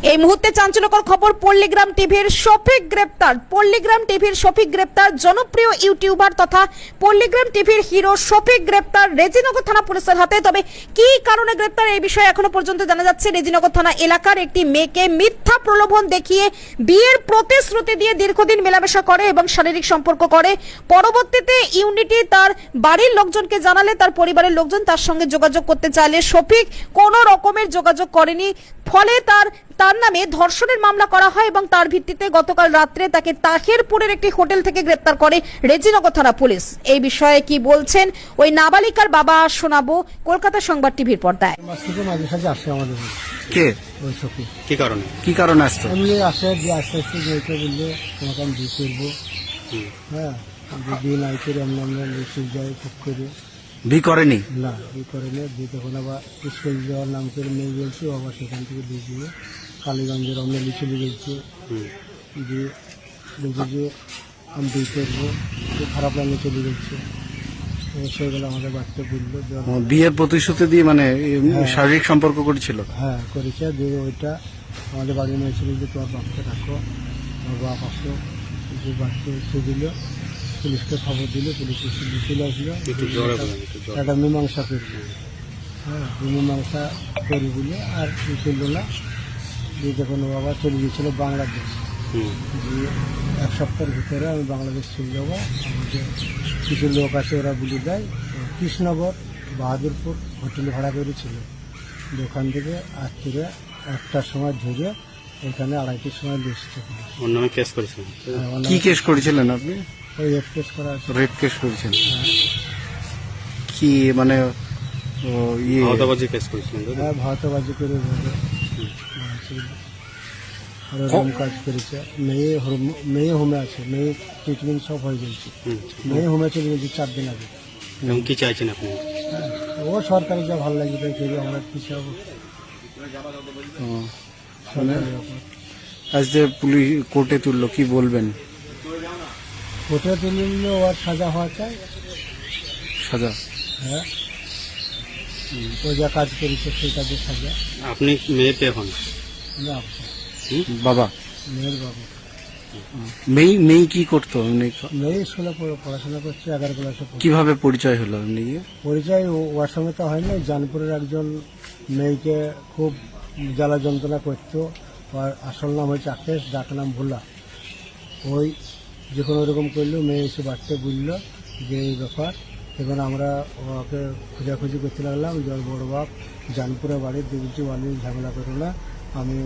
এই মুহূর্তে চাঞ্চল্যকর খবর, পল্লীগ্রাম টিভির শফিক গ্রেপ্তার। পল্লীগ্রাম টিভির শফিক গ্রেপ্তার। জনপ্রিয় ইউটিউবার তথা পল্লীগ্রাম টিভির হিরো শফিক গ্রেপ্তার রেজিনগর থানা পুলিশের হাতে। তবে কি কারণে গ্রেপ্তার এই বিষয়ে এখনো পর্যন্ত জানা যাচ্ছে। রেজিনগর থানা এলাকার একটি মেয়েকে মিথ্যা প্রলোভন দেখিয়ে বিয়ের প্রতিশ্রুতি দিয়ে দীর্ঘদিন মেলামেশা করে এবং শারীরিক সম্পর্ক করে। পরবর্তীতে ইউনিটি তার বাড়ির লোকজনকে জানালে তার পরিবারের লোকজন তার সঙ্গে যোগাযোগ করতে চাইলে শফিক কোনো রকমের যোগাযোগ করেনি। ফলে তার নামে ধর্ষণের মামলা করা হয় এবং তার ভিত্তিতে গতকাল রাত্রে তাকে তাহেরপুরের একটি হোটেল থেকে গ্রেপ্তার করে রেজিনগর থানা পুলিশ। এই বিষয়ে কি বলছেন ওই নাবালিকার বাবা শোনাবো কলকাতা সংবাদ টিভির পর্দায়। কে ওই শফিক কি কারণে আসতো? এমনি আসে যে আস্তে আস্তে যেতে বললে তোমাকে আমি বিয়ে করবো। হ্যাঁ, বিয়ে নাই করে আমরা লিখে যাই খুব করে। বিয়ে করেনি? না, বিয়ে করেনি। বিয়ে তখন আবার স্কুল যাওয়ার নাম করে মেয়ে গেছি, আবার সেখান থেকে বিয়ে দিয়ে কালীগঞ্জের আমরা লিখে গেছি। দিয়ে বলছি যে আমি বিয়ে করবো, খারাপ লাগলে চলে গেছে। সেগুলো আমাদের বাড়িতে বললো। বিয়ের প্রতিশ্রুতি দিয়ে মানে শারীরিক সম্পর্ক করেছিল? হ্যাঁ, করেছে। দিয়ে ওইটা আমাদের বাড়ি নিয়ে এসে যে তোমার বাপকে রাখো, আমার বাপ আসো। যে বাড়িতে এসে দিল, পুলিশকে খবর দিল, পুলিশ এসে চলে আসলো। একটা মীমাংসা করলো। হ্যাঁ, মীমাংসা করে দিলে আর চললো না। দিয়ে যখন বাবা চলে গিয়েছিল বাংলাদেশ, দিয়ে এক সপ্তাহের ভিতরে আমি বাংলাদেশ চলে যাবো। আমাদের কিছু লোক আছে, ওরা বলে দেয় কৃষ্ণনগর বাহাদুরপুর হোটেলে ভাড়া করেছিল। ওখান থেকে রাত্রিরে 1টার সময় ধরে এখানে 2:30টার সময় এসেছে। ওর নামে কেস করেছিলেন? কি কেস করেছিলেন আপনি? ওই রেপ কেস করা আছে। রেপ কেস করেছেন? কি মানে ভাওতাবাজি কেস করেছিলেন? হ্যাঁ, ভাওতাবাজি করে কাজ করেছে। মেয়ে হোমে আছে, মেয়ে ট্রিটমেন্ট সব হয়ে গেছে। মেয়ে হোমে চলে গেছে 4 দিন আগে। কি চাইছেন আপনি? ও সরকারের যা ভালো লাগবে তাই করবে, আমরা কি চাবো। আজ যে পুলিশ কোর্টে তুললো, কি বলবেন? কোর্টে তুললে ওর সাজা হওয়া চাই। সাজা? হ্যাঁ, ও যা কাজ করেছে সেই কাজের সাজা। আপনি মেয়েতে হন? বাবা? মেয়ের বাবা। মেয়ে কি করতো? মেয়ে স্কুলে পড়াশোনা করছে, 11 ক্লাসে। কিভাবে পরিচয় হলো? পরিচয় ওর সঙ্গে তো হয়নি। জানপুরের একজন মেয়েকে খুব জ্বালা যন্ত্রণা করতো। আর আসল নাম হচ্ছে আকেশ, ডাক নাম ভোলা। ওই যখন ওরকম করলো, মেয়ে এসে বাড়িতে বললো যে এই ব্যাপার। এখন আমরা ওকে খোঁজাখুঁজি করতে লাগলাম যে ওর বড় বাপ জানপুরে বাড়ির বলছি, ওয়ালি ঝামেলা করো না, আমি